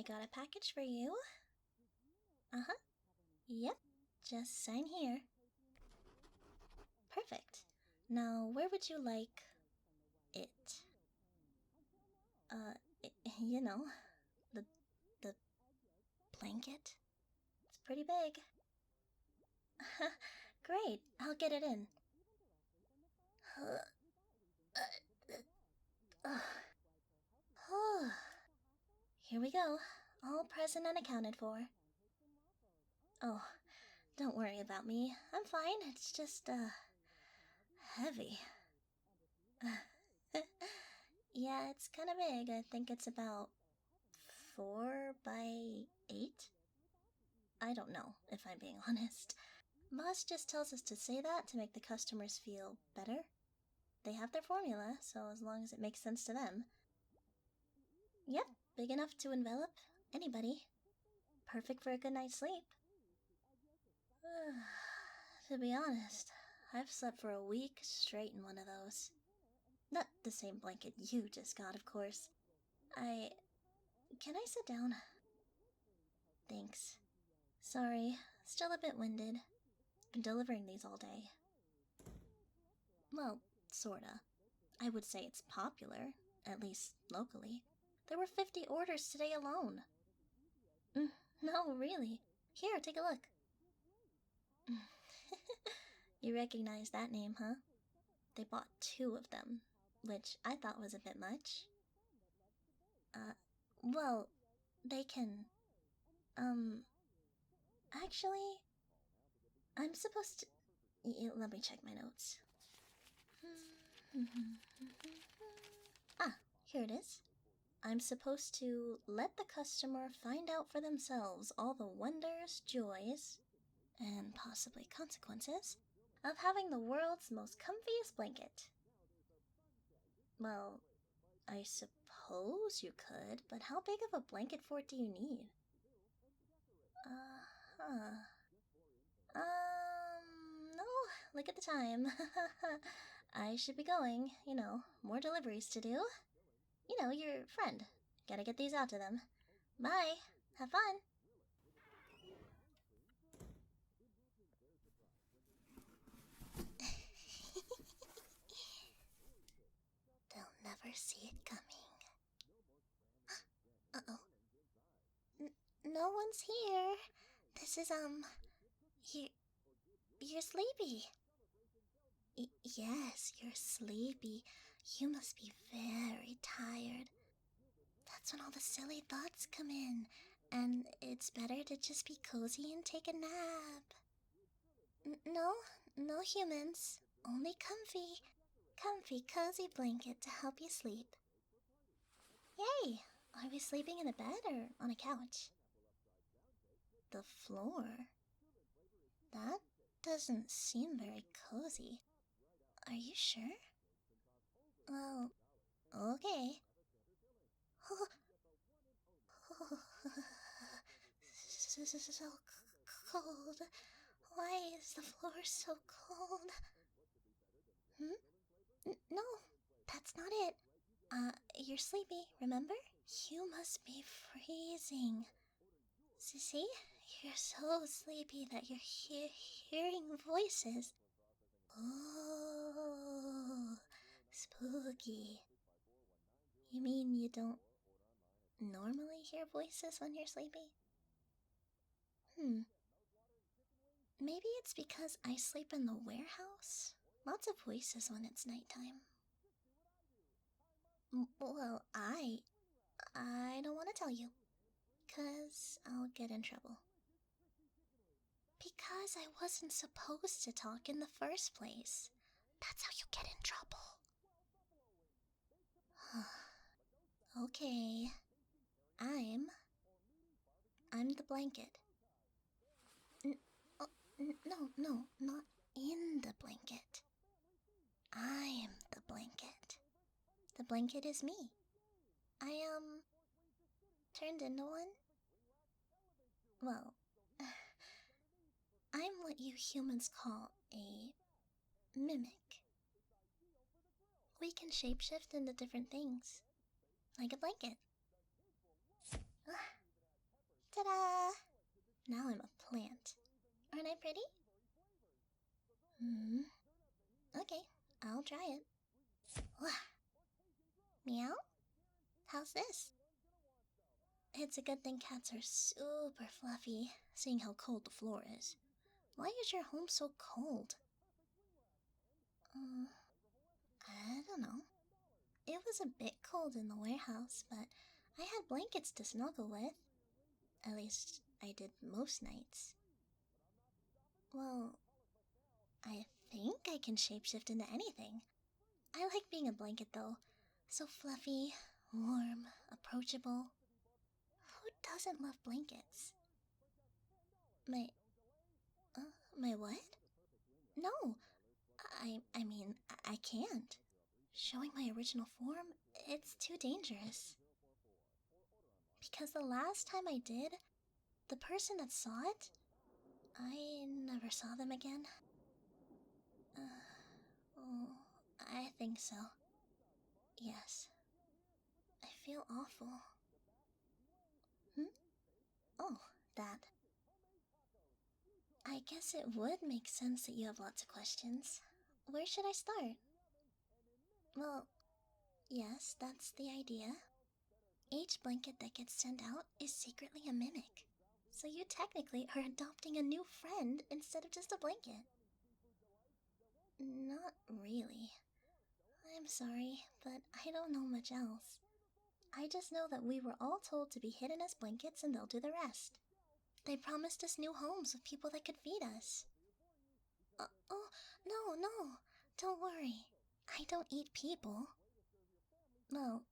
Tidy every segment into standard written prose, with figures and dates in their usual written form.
I got a package for you. Uh-huh. Yep. Just sign here. Perfect. Now, where would you like it? Uh, you know, the the blanket. It's pretty big. Great. I'll get it in. Here we go. All present and accounted for. Oh, don't worry about me. I'm fine. It's just, heavy. Yeah, it's kind of big. I think it's about 4 by 8. I don't know, if I'm being honest. Boss just tells us to say that to make the customers feel better. They have their formula, so as long as it makes sense to them. Yep, big enough to envelop anybody. Perfect for a good night's sleep. To be honest, I've slept for a week straight in one of those. Not the same blanket you just got, of course. Can I sit down? Thanks. Sorry, still a bit winded. Been delivering these all day. Well, sorta. I would say it's popular, at least locally. There were 50 orders today alone. No, really. Here, take a look. You recognize that name, huh? They bought 2 of them, which I thought was a bit much. Well, they can... Actually, I'm supposed to... Let me check my notes. Ah, here it is. I'm supposed to let the customer find out for themselves all the wonders, joys, and possibly consequences of having the world's most comfiest blanket. Well, I suppose you could, but how big of a blanket fort do you need? No, look at the time. I should be going, more deliveries to do. Your friend. Gotta get these out to them. Bye. Have fun. They'll never see it coming. Uh-oh. No one's here. This is, you're sleepy. Yes, you're sleepy. You must be very tired. That's when all the silly thoughts come in, and it's better to just be cozy and take a nap. No humans. Only comfy, cozy blanket to help you sleep. Yay! Are we sleeping in a bed or on a couch? The floor? That doesn't seem very cozy. Are you sure? Well, okay. So cold. Why is the floor so cold? No, that's not it. You're sleepy, remember? You must be freezing. See? You're so sleepy that you're hearing voices. Oh, spooky. You mean you don't normally hear voices when you're sleepy? Maybe it's because I sleep in the warehouse. Lots of voices when it's nighttime. Well, I don't want to tell you, 'cause I'll get in trouble. Because I wasn't supposed to talk in the first place. That's how you get in trouble. Okay. I'm the blanket. No, not in the blanket. I am the blanket. The blanket is me. I, turned into one? Well, I'm what you humans call a mimic. We can shapeshift into different things, like a blanket. Ta-da! Now I'm a plant. Aren't I pretty? Hmm. Okay, I'll try it. Meow? How's this? It's a good thing cats are super fluffy, seeing how cold the floor is. Why is your home so cold? I don't know. It was a bit cold in the warehouse, but I had blankets to snuggle with. At least, I did most nights. Well, I think I can shapeshift into anything. I like being a blanket though. So fluffy, warm, approachable. Who doesn't love blankets? My. My what? No, I mean, I can't. Showing my original form, it's too dangerous. Because the last time I did, the person that saw it, I never saw them again. Oh, I think so. Yes. I feel awful. Hmm? Oh, that. I guess it would make sense that you have lots of questions. Where should I start? Well, yes, that's the idea. Each blanket that gets sent out is secretly a mimic. So you technically are adopting a new friend instead of just a blanket. Not really. I'm sorry, but I don't know much else. I just know that we were all told to be hidden as blankets and they'll do the rest. They promised us new homes with people that could feed us. Oh, no, no. Don't worry. I don't eat people. Well,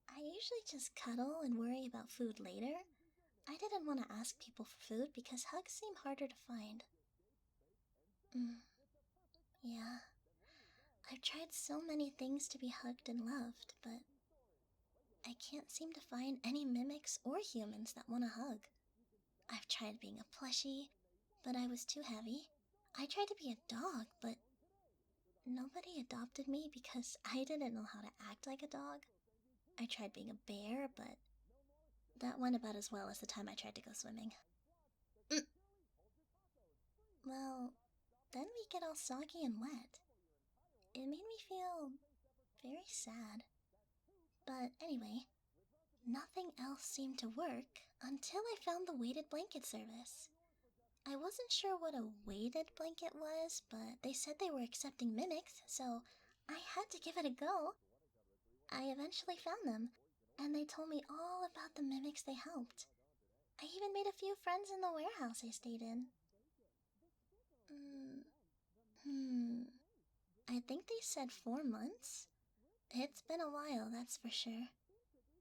I usually just cuddle and worry about food later. I didn't want to ask people for food because hugs seem harder to find. Yeah. I've tried so many things to be hugged and loved, but I can't seem to find any mimics or humans that want a hug. I've tried being a plushie, but I was too heavy. I tried to be a dog, but nobody adopted me because I didn't know how to act like a dog. I tried being a bear, but that went about as well as the time I tried to go swimming. Well, then we get all soggy and wet. It made me feel very sad. But anyway, nothing else seemed to work until I found the weighted blanket service. I wasn't sure what a weighted blanket was, but they said they were accepting mimics, so I had to give it a go. I eventually found them, and they told me all about the mimics they helped. I even made a few friends in the warehouse I stayed in. I think they said 4 months. It's been a while, that's for sure.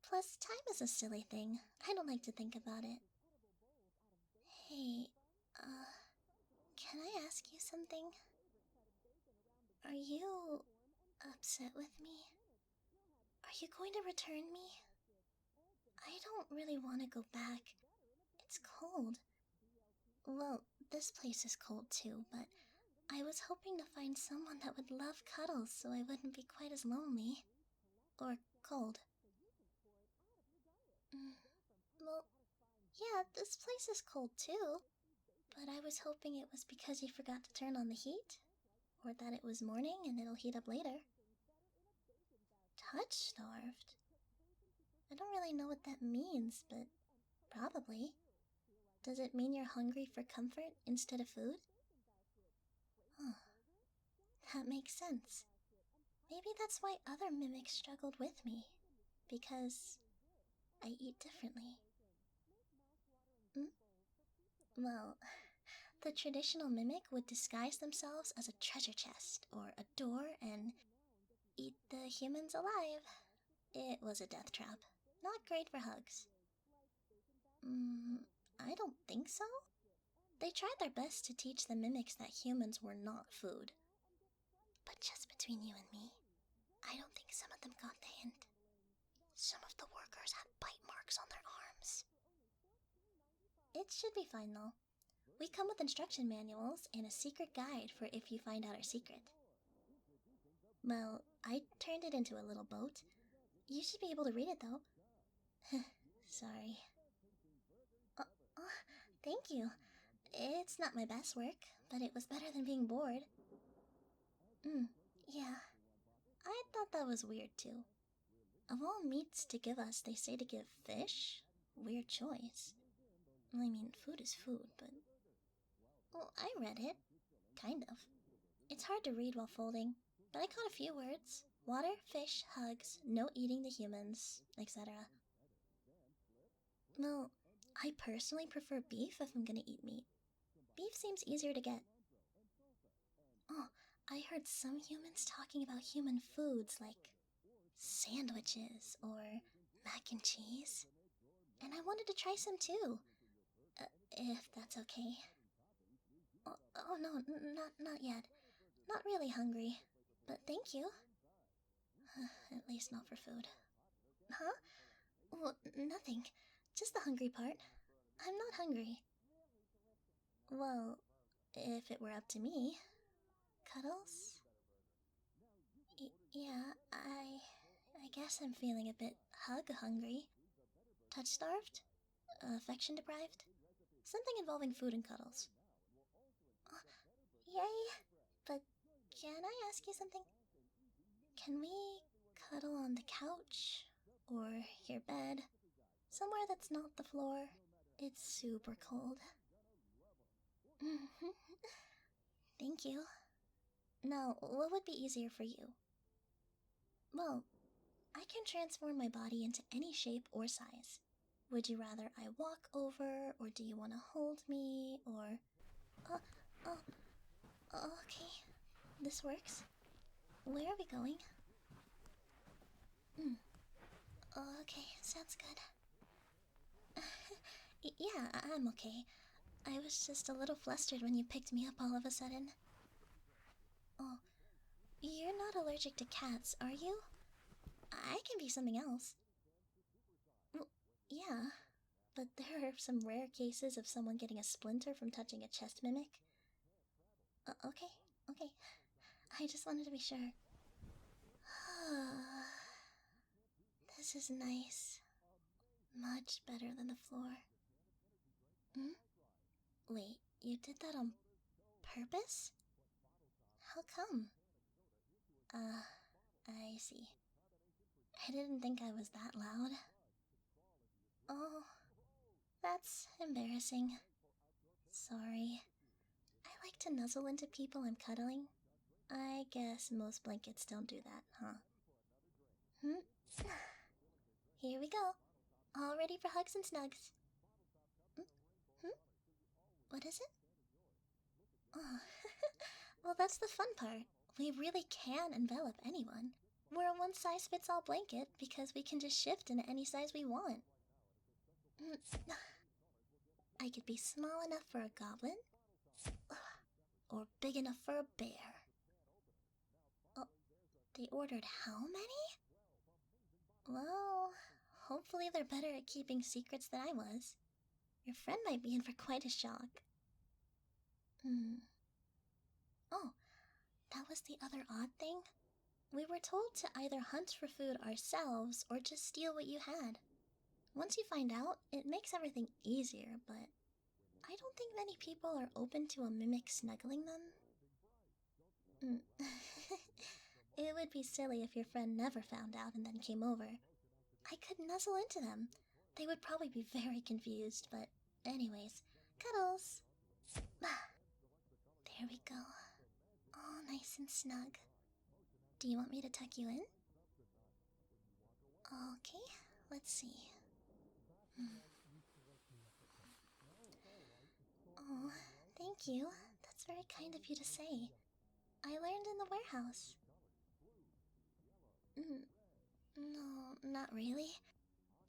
Plus, time is a silly thing. I don't like to think about it. Hey, can I ask you something? Are you upset with me? Are you going to return me? I don't really want to go back. It's cold. Well, this place is cold too, but I was hoping to find someone that would love cuddles so I wouldn't be quite as lonely. Or cold. Well, yeah, this place is cold too, but I was hoping it was because you forgot to turn on the heat, or that it was morning and it'll heat up later. Touch-starved? I don't really know what that means, but probably. Does it mean you're hungry for comfort instead of food? Huh. That makes sense. Maybe that's why other mimics struggled with me. Because I eat differently. Well, the traditional mimic would disguise themselves as a treasure chest or a door and eat the humans alive. It was a death trap. Not great for hugs. I don't think so. They tried their best to teach the mimics that humans were not food. But just between you and me, I don't think some of them got the hint. Some of the workers had bite marks on their arms. It should be fine though. We come with instruction manuals and a secret guide for if you find out our secret. Well, I turned it into a little boat. You should be able to read it though. Sorry. Thank you. It's not my best work, but it was better than being bored. Yeah. I thought that was weird too. Of all meats to give us, they say to give fish? Weird choice. I mean, food is food, but. Well, I read it. Kind of. It's hard to read while folding, but I caught a few words: water, fish, hugs, no eating the humans, etc. Well, I personally prefer beef if I'm gonna eat meat. Beef seems easier to get. Oh, I heard some humans talking about human foods like sandwiches or mac and cheese, and I wanted to try some too, if that's okay. Oh no, not yet. Not really hungry, but thank you. At least not for food. Huh? Well, nothing. Just the hungry part. I'm not hungry. Well, if it were up to me. Cuddles? Yeah, I guess I'm feeling a bit hug hungry. Touch starved? Affection deprived? Something involving food and cuddles. Uh, Yay! But can I ask you something? Can we cuddle on the couch? Or your bed? Somewhere that's not the floor? It's super cold. Thank you. Now, what would be easier for you? Well, I can transform my body into any shape or size. Would you rather I walk over, or do you want to hold me, or. Oh, oh, okay. This works. Where are we going? Okay, sounds good. Yeah, I'm okay. I was just a little flustered when you picked me up all of a sudden. Oh, you're not allergic to cats, are you? I can be something else. Well, yeah, but there are some rare cases of someone getting a splinter from touching a chest mimic. Okay. I just wanted to be sure. This is nice. Much better than the floor. Hmm? Wait, you did that on purpose? How come? I see. I didn't think I was that loud. Oh, that's embarrassing. Sorry. I like to nuzzle into people I'm cuddling. I guess most blankets don't do that, huh? Here we go. All ready for hugs and snugs. Hmm? What is it? Oh, well, that's the fun part. We really can envelop anyone. We're a one size fits all blanket because we can just shift into any size we want. I could be small enough for a goblin, or big enough for a bear. Oh, they ordered how many? Well, hopefully they're better at keeping secrets than I was. Your friend might be in for quite a shock. Oh, that was the other odd thing. We were told to either hunt for food ourselves or just steal what you had. Once you find out, it makes everything easier, but I don't think many people are open to a mimic snuggling them. It would be silly if your friend never found out and then came over. I could nuzzle into them. They would probably be very confused, but anyways, cuddles. There we go. All nice and snug. Do you want me to tuck you in? Okay, let's see. Oh, thank you. That's very kind of you to say. I learned in the warehouse. No, not really.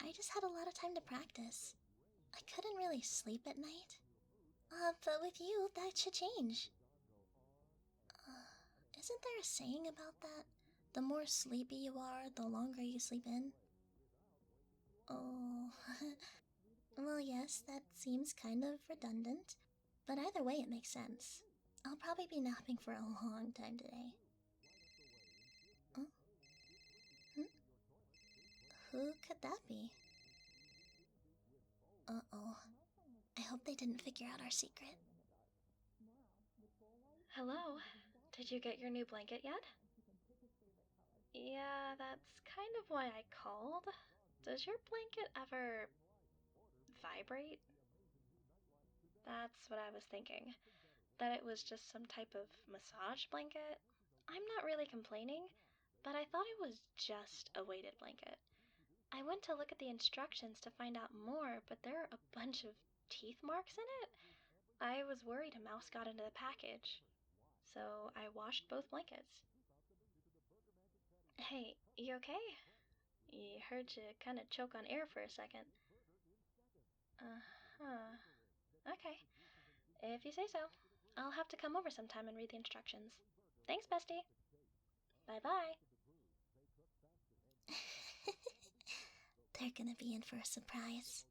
I just had a lot of time to practice. I couldn't really sleep at night. But with you, that should change. Isn't there a saying about that? The more sleepy you are, the longer you sleep in? Oh. Well, yes, that seems kind of redundant. But either way, it makes sense. I'll probably be napping for a long time today. Huh? Who could that be? Uh-oh. I hope they didn't figure out our secret. Hello? Did you get your new blanket yet? Yeah, that's kind of why I called. Does your blanket ever vibrate? That's what I was thinking. That it was just some type of massage blanket. I'm not really complaining, but I thought it was just a weighted blanket. I went to look at the instructions to find out more, but there are a bunch of teeth marks in it. I was worried a mouse got into the package, so I washed both blankets. Hey, you okay? You heard you kind of choke on air for a second. Uh-huh. Okay. If you say so. I'll have to come over sometime and read the instructions. Thanks, bestie. Bye-bye. They're gonna be in for a surprise.